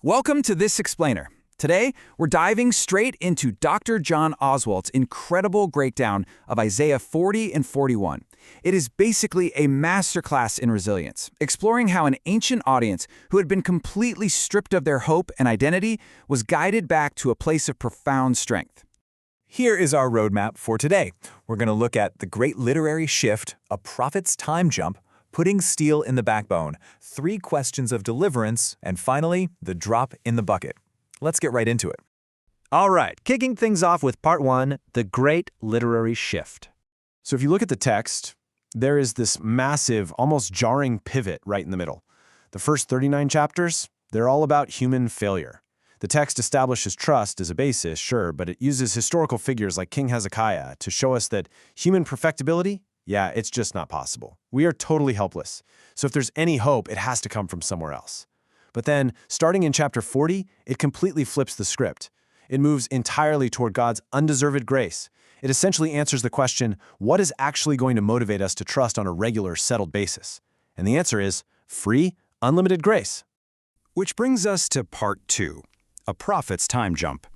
Welcome to This Explainer. Today, we're diving straight into Dr. John Oswalt's incredible breakdown of Isaiah 40 and 41. It is basically a masterclass in resilience, exploring how an ancient audience who had been completely stripped of their hope and identity was guided back to a place of profound strength. Here is our roadmap for today. We're going to look at the great literary shift, a prophet's time jump, putting steel in the backbone, 3 questions of deliverance, and finally, the drop in the bucket. Let's get right into it. All right, kicking things off with part 1, the great literary shift. So if you look at the text, there is this massive, almost jarring pivot right in the middle. The first 39 chapters, they're all about human failure. The text establishes trust as a basis, sure, but it uses historical figures like King Hezekiah to show us that human perfectibility, yeah, it's just not possible. We are totally helpless. So if there's any hope, it has to come from somewhere else. But then, starting in chapter 40, it completely flips the script. It moves entirely toward God's undeserved grace. It essentially answers the question, what is actually going to motivate us to trust on a regular, settled basis? And the answer is free, unlimited grace. Which brings us to part 2, a prophet's time jump.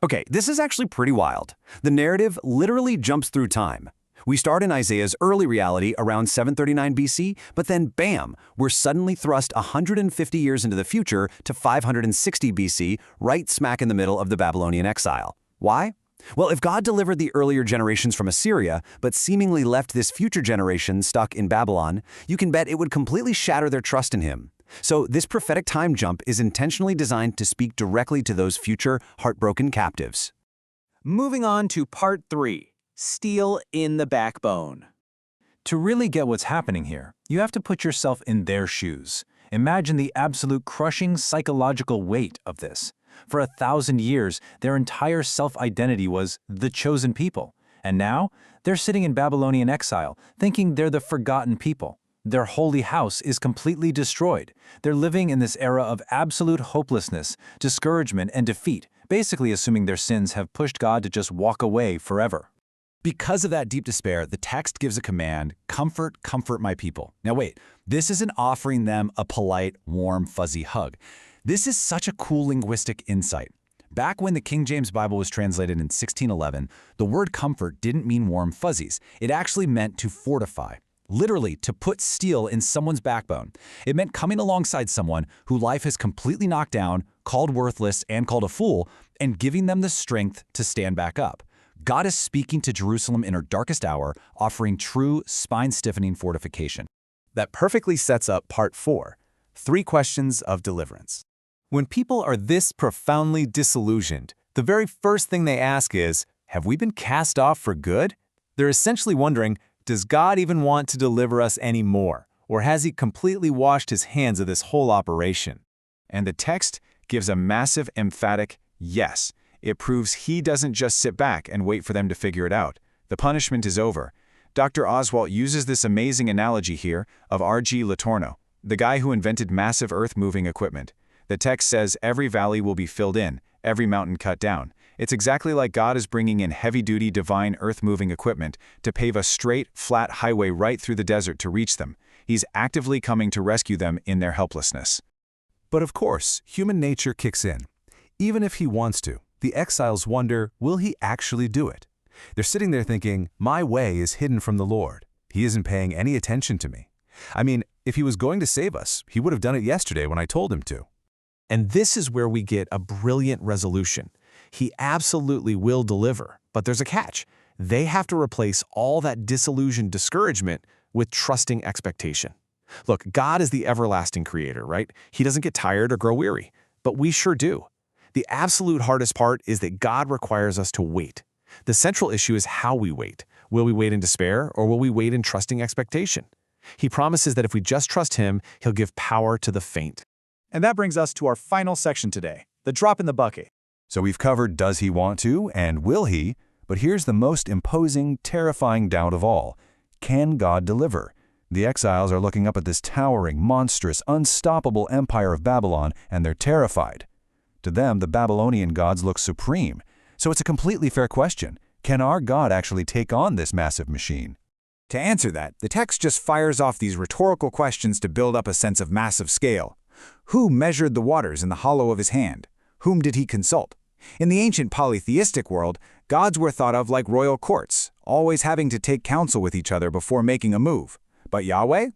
Okay, this is actually pretty wild. The narrative literally jumps through time. We start in Isaiah's early reality around 739 BC, but then bam, we're suddenly thrust 150 years into the future to 560 BC, right smack in the middle of the Babylonian exile. Why? Well, if God delivered the earlier generations from Assyria, but seemingly left this future generation stuck in Babylon, you can bet it would completely shatter their trust in him. So this prophetic time jump is intentionally designed to speak directly to those future heartbroken captives. Moving on to part 3. Steel in the backbone. To really get what's happening here, you have to put yourself in their shoes. Imagine the absolute crushing psychological weight of this. For 1,000 years, their entire self-identity was the chosen people. And now, they're sitting in Babylonian exile, thinking they're the forgotten people. Their holy house is completely destroyed. They're living in this era of absolute hopelessness, discouragement, and defeat, basically assuming their sins have pushed God to just walk away forever. Because of that deep despair, the text gives a command, comfort, comfort my people. Now wait, this isn't offering them a polite, warm, fuzzy hug. This is such a cool linguistic insight. Back when the King James Bible was translated in 1611, the word comfort didn't mean warm fuzzies. It actually meant to fortify. Literally, to put steel in someone's backbone. It meant coming alongside someone who life has completely knocked down, called worthless, and called a fool, and giving them the strength to stand back up. God is speaking to Jerusalem in her darkest hour, offering true, spine-stiffening fortification. That perfectly sets up part 4, 3 questions of deliverance. When people are this profoundly disillusioned, the very first thing they ask is, have we been cast off for good? They're essentially wondering, does God even want to deliver us anymore? Or has he completely washed his hands of this whole operation? And the text gives a massive, emphatic yes. It proves he doesn't just sit back and wait for them to figure it out. The punishment is over. Dr. Oswalt uses this amazing analogy here of R.G. Letourneau, the guy who invented massive earth-moving equipment. The text says every valley will be filled in, every mountain cut down. It's exactly like God is bringing in heavy-duty divine earth-moving equipment to pave a straight, flat highway right through the desert to reach them. He's actively coming to rescue them in their helplessness. But of course, human nature kicks in. Even if he wants to, the exiles wonder, will he actually do it? They're sitting there thinking, my way is hidden from the Lord. He isn't paying any attention to me. I mean, if he was going to save us, he would have done it yesterday when I told him to. And this is where we get a brilliant resolution. He absolutely will deliver, but there's a catch. They have to replace all that disillusioned discouragement with trusting expectation. Look, God is the everlasting creator, right? He doesn't get tired or grow weary, but we sure do. The absolute hardest part is that God requires us to wait. The central issue is how we wait. Will we wait in despair, or will we wait in trusting expectation? He promises that if we just trust him, he'll give power to the faint. And that brings us to our final section today, the drop in the bucket. So we've covered does he want to and will he, but here's the most imposing, terrifying doubt of all. Can God deliver? The exiles are looking up at this towering, monstrous, unstoppable empire of Babylon, and they're terrified. To them, the Babylonian gods look supreme. So it's a completely fair question. Can our God actually take on this massive machine? To answer that, the text just fires off these rhetorical questions to build up a sense of massive scale. Who measured the waters in the hollow of his hand? Whom did he consult? In the ancient polytheistic world, gods were thought of like royal courts, always having to take counsel with each other before making a move. But Yahweh?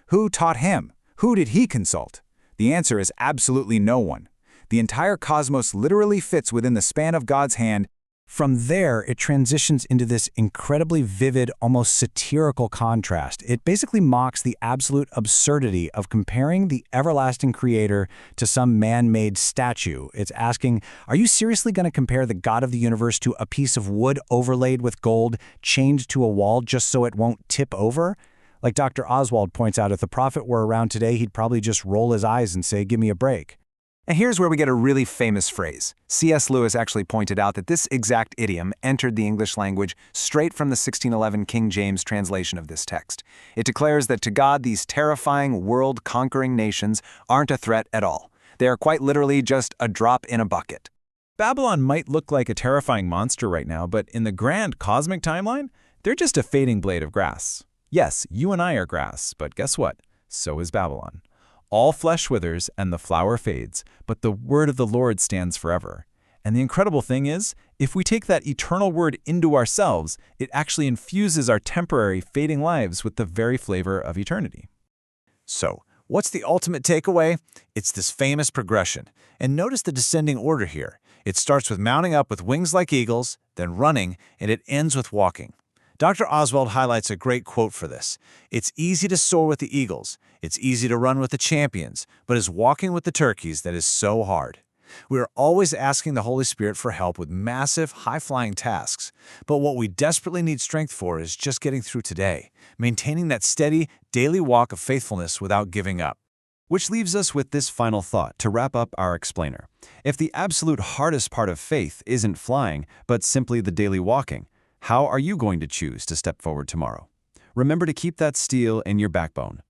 Who taught him? Who did he consult? The answer is absolutely no one. The entire cosmos literally fits within the span of God's hand. From there, it transitions into this incredibly vivid, almost satirical contrast. It basically mocks the absolute absurdity of comparing the everlasting creator to some man-made statue. It's asking, are you seriously going to compare the God of the universe to a piece of wood overlaid with gold, chained to a wall just so it won't tip over? Like Dr. Oswalt points out, if the prophet were around today, he'd probably just roll his eyes and say, give me a break. And here's where we get a really famous phrase. C.S. Lewis actually pointed out that this exact idiom entered the English language straight from the 1611 King James translation of this text. It declares that to God, these terrifying, world-conquering nations aren't a threat at all. They are quite literally just a drop in a bucket. Babylon might look like a terrifying monster right now, but in the grand cosmic timeline, they're just a fading blade of grass. Yes, you and I are grass, but guess what? So is Babylon. All flesh withers and the flower fades, but the word of the Lord stands forever. And the incredible thing is, if we take that eternal word into ourselves, it actually infuses our temporary, fading lives with the very flavor of eternity. So, what's the ultimate takeaway? It's this famous progression. And notice the descending order here. It starts with mounting up with wings like eagles, then running, and it ends with walking. Dr. Oswalt highlights a great quote for this. It's easy to soar with the eagles. It's easy to run with the champions, but it's walking with the turkeys that is so hard. We are always asking the Holy Spirit for help with massive, high-flying tasks, but what we desperately need strength for is just getting through today, maintaining that steady, daily walk of faithfulness without giving up. Which leaves us with this final thought to wrap up our explainer. If the absolute hardest part of faith isn't flying, but simply the daily walking, how are you going to choose to step forward tomorrow? Remember to keep that steel in your backbone.